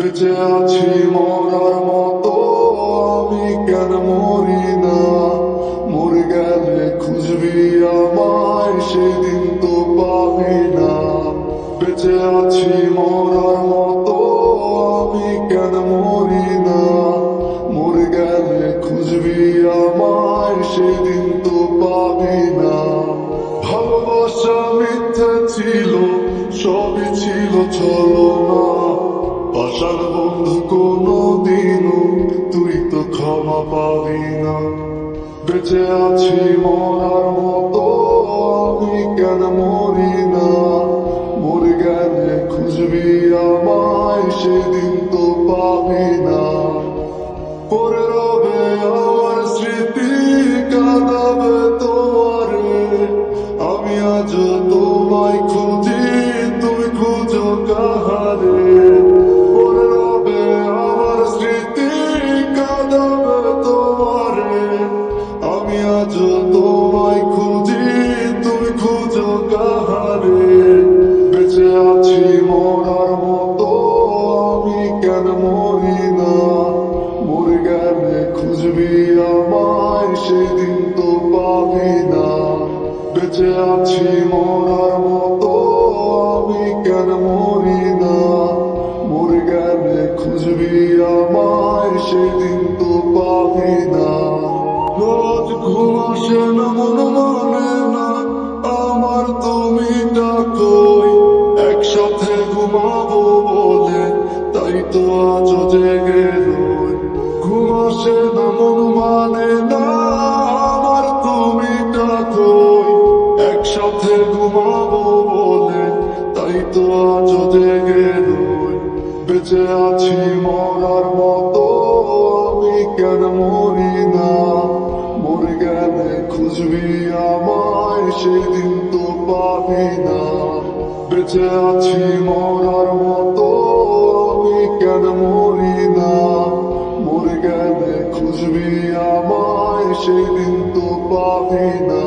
বেঁচে আছি মরার মতো আমি কেন মরি না, মরে গেলে খুঁজবি আমায় সেদিন তো পাবি না। বেঁচে আছি মরার মতো আমি কেন মরি না, মরে গেলে খুঁজবি আমায় সেদিন তো পাবি না। ভালোবাসা মিথ্যা ছিল, সবই ছিল ছলনা, আশার বন্ধু কোনো দিনও তুই তো ক্ষমা পাবি না। বেঁচে আছি মরার মতো আমি কেন মরি না, মরে গেলে খুঁজবি আমায় সেদিন তো পাবি না। পরে রবে আমার স্মৃতি কাঁদাবে তোমারে, আমি আজ তোমায় খুঁজি তুমি খুঁজো কাহারে। পরে রবে আমার স্মৃতি কাঁদাবে তোমারে, আমি আজ তোমায় খুঁজি তুমি খুঁজো কাহারে। বেঁচে আছি মরার মতো আমি কেন মরি না, মরে গেলে খুঁজবি আমায় সেদিন তো পাবি না। বেঁচে আছি মরার মতো আমি কেন মরি না, মরে গেলে খুঁজবি আমায় সেদিন তো পাবি না। রোজ ঘুম আসে না মন মানে না আমার তুমি ডাকোই, একসাথে ঘুমাবো বলে তাই তো আজ জেগে রই। ঘুম আসে না মন মানে না আমার তুমি ডাকোই, একসাথে ঘুমাবো বলে তাই তো আজ জেগে রই। বেঁচে আছি মরার মতো আমি কেন মরি না, মরে গেলে খুঁজবি আমায় সেদিন তো পাবি না। বেঁচে আছি মরার মতো আমি কেন মরি না, মরে গেলে খুঁজবি আমায় সেদিন তো পাবি না।